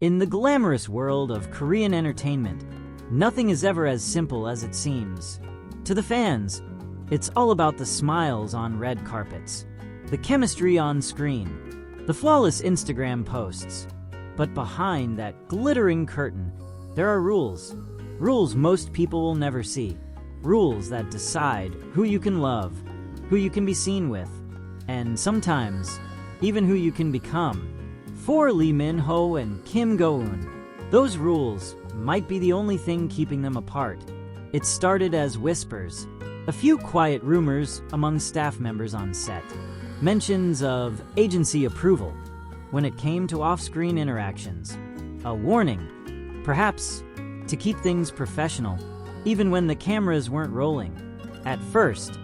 In the glamorous world of Korean entertainment, nothing is ever as simple as it seems. To the fans, it's all about the smiles on red carpets, the chemistry on screen, the flawless Instagram posts. But behind that glittering curtain, there are rules. Rules most people will never see. Rules that decide who you can love, who you can be seen with, and sometimes, even who you can become. For Lee Min-ho and Kim Go-eun, those rules might be the only thing keeping them apart. It started as whispers, a few quiet rumors among staff members on set, mentions of agency approval when it came to off-screen interactions, a warning, perhaps, to keep things professional, even when the cameras weren't rolling. At first,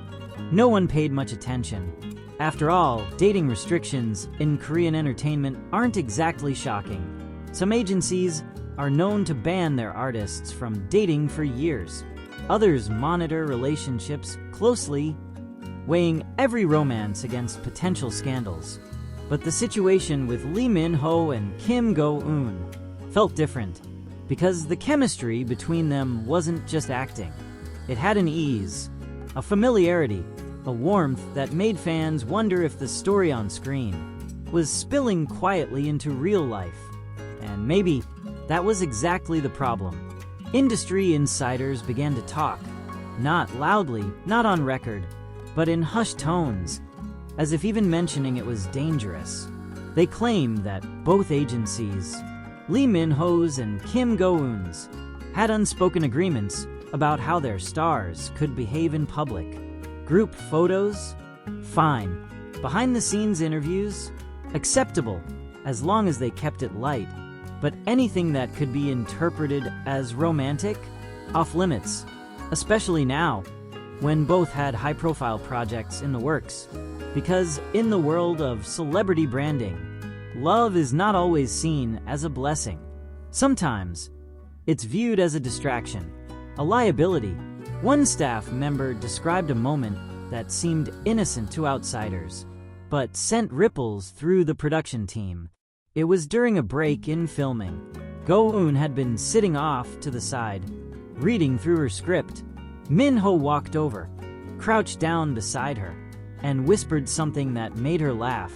no one paid much attention. After all, dating restrictions in Korean entertainment aren't exactly shocking. Some agencies are known to ban their artists from dating for years. Others monitor relationships closely, weighing every romance against potential scandals. But the situation with Lee Min-ho and Kim Go-eun felt different, because the chemistry between them wasn't just acting. It had an ease, a familiarity, a warmth that made fans wonder if the story on screen was spilling quietly into real life. And maybe that was exactly the problem. Industry insiders began to talk, not loudly, not on record, but in hushed tones, as if even mentioning it was dangerous. They claimed that both agencies, Lee Min-ho's and Kim Go-eun's, had unspoken agreements about how their stars could behave in public. Group photos? Fine. Behind-the-scenes interviews? Acceptable, as long as they kept it light. But anything that could be interpreted as romantic? Off-limits. Especially now, when both had high-profile projects in the works. Because in the world of celebrity branding, love is not always seen as a blessing. Sometimes, it's viewed as a distraction, a liability. One staff member described a moment that seemed innocent to outsiders, but sent ripples through the production team. It was during a break in filming. Go-eun had been sitting off to the side, reading through her script. Min-ho walked over, crouched down beside her, and whispered something that made her laugh.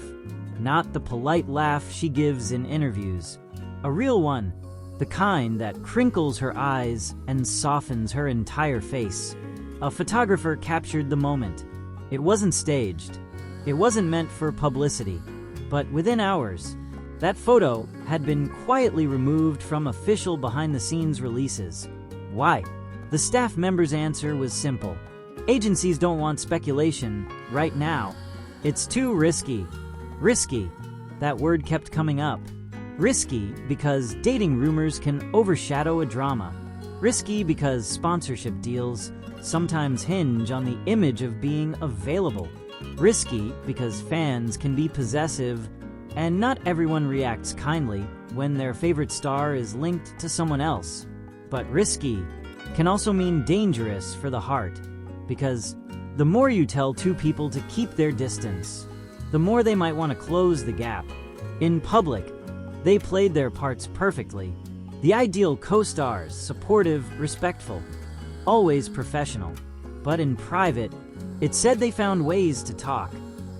Not the polite laugh she gives in interviews. A real one. The kind that crinkles her eyes and softens her entire face. A photographer captured the moment. It wasn't staged. It wasn't meant for publicity. But within hours, that photo had been quietly removed from official behind-the-scenes releases. Why? The staff member's answer was simple. Agencies don't want speculation right now. It's too risky. Risky. That word kept coming up. Risky because dating rumors can overshadow a drama. Risky because sponsorship deals sometimes hinge on the image of being available. Risky because fans can be possessive, and not everyone reacts kindly when their favorite star is linked to someone else. But risky can also mean dangerous for the heart, because the more you tell two people to keep their distance, the more they might want to close the gap. In public, they played their parts perfectly. The ideal co-stars, supportive, respectful, always professional. But in private, it said they found ways to talk.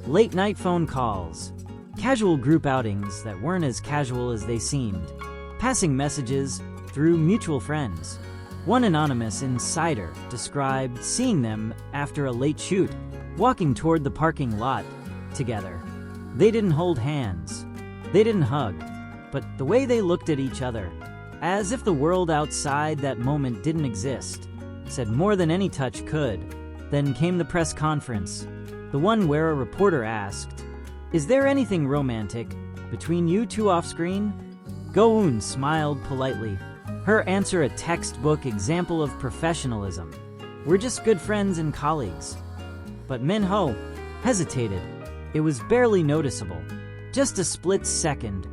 Late-night phone calls, casual group outings that weren't as casual as they seemed, passing messages through mutual friends. One anonymous insider described seeing them after a late shoot, walking toward the parking lot together. They didn't hold hands. They didn't hug. But the way they looked at each other, as if the world outside that moment didn't exist, said more than any touch could. Then came the press conference, the one where a reporter asked, "Is there anything romantic between you two off-screen?" Go-eun smiled politely, her answer a textbook example of professionalism. "We're just good friends and colleagues." But Min-ho hesitated. It was barely noticeable, just a split second,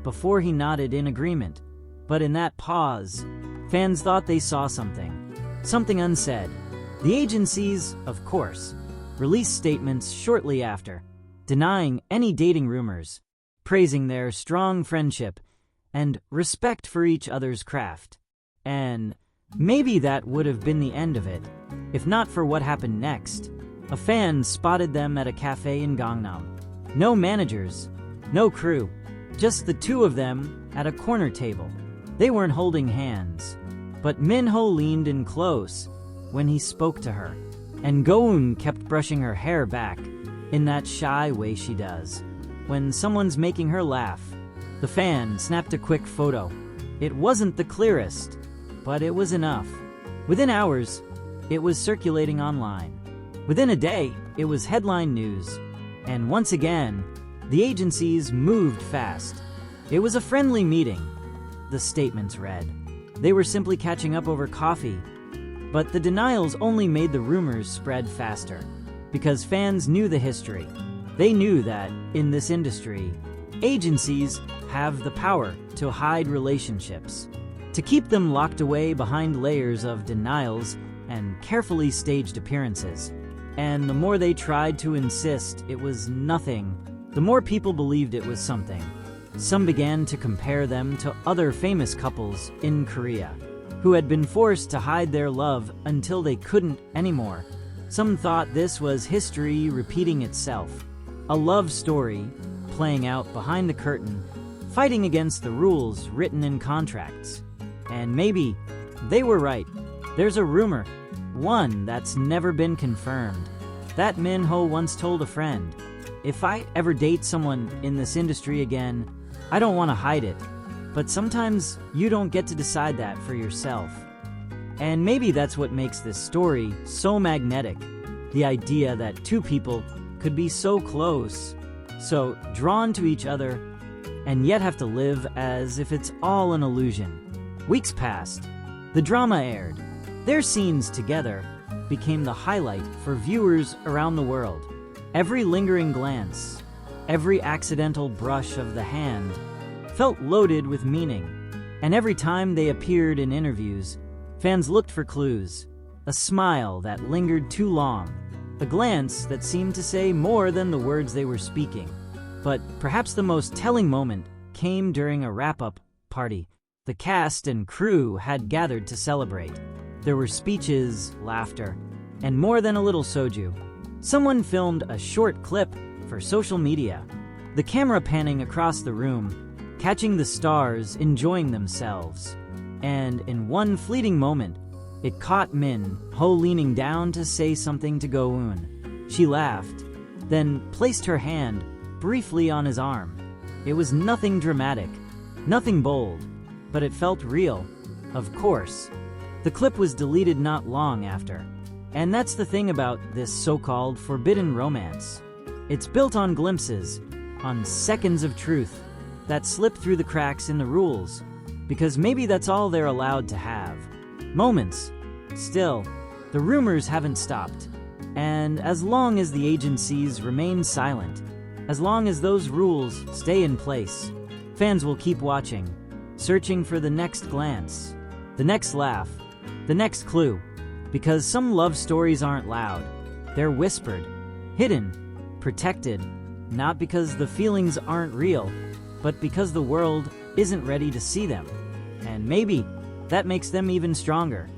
before he nodded in agreement. But in that pause, fans thought they saw something unsaid. The agencies, of course, released statements shortly after, denying any dating rumors, praising their strong friendship, and respect for each other's craft. And maybe that would have been the end of it, if not for what happened next. A fan spotted them at a cafe in Gangnam. No managers, no crew, just the two of them at a corner table. They weren't holding hands, but Minho leaned in close when he spoke to her, and Go-eun kept brushing her hair back in that shy way she does when someone's making her laugh. The fan snapped a quick photo. It wasn't the clearest, but it was enough. Within hours, it was circulating online. Within a day, it was headline news. And once again, the agencies moved fast. It was a friendly meeting, the statements read. They were simply catching up over coffee. But the denials only made the rumors spread faster, because fans knew the history. They knew that, in this industry, agencies have the power to hide relationships, to keep them locked away behind layers of denials and carefully staged appearances. And the more they tried to insist it was nothing, the more people believed it was something. Some began to compare them to other famous couples in Korea, who had been forced to hide their love until they couldn't anymore. Some thought this was history repeating itself, a love story playing out behind the curtain, fighting against the rules written in contracts. And maybe they were right. There's a rumor, one that's never been confirmed, that Minho once told a friend, "If I ever date someone in this industry again, I don't want to hide it." But sometimes you don't get to decide that for yourself. And maybe that's what makes this story so magnetic. The idea that two people could be so close, so drawn to each other, and yet have to live as if it's all an illusion. Weeks passed. The drama aired. Their scenes together became the highlight for viewers around the world. Every lingering glance, every accidental brush of the hand felt loaded with meaning, and every time they appeared in interviews, fans looked for clues. A smile that lingered too long, a glance that seemed to say more than the words they were speaking. But perhaps the most telling moment came during a wrap-up party. The cast and crew had gathered to celebrate. There were speeches, laughter, and more than a little soju. Someone filmed a short clip for social media, the camera panning across the room, catching the stars enjoying themselves. And in one fleeting moment, it caught Min-ho leaning down to say something to Go-eun. She laughed, then placed her hand briefly on his arm. It was nothing dramatic, nothing bold, but it felt real, of course. The clip was deleted not long after. And that's the thing about this so-called forbidden romance. It's built on glimpses, on seconds of truth, that slip through the cracks in the rules, because maybe that's all they're allowed to have. Moments. Still, the rumors haven't stopped. And as long as the agencies remain silent, as long as those rules stay in place, fans will keep watching, searching for the next glance, the next laugh, the next clue. Because some love stories aren't loud. They're whispered, hidden, protected, not because the feelings aren't real, but because the world isn't ready to see them. And maybe that makes them even stronger.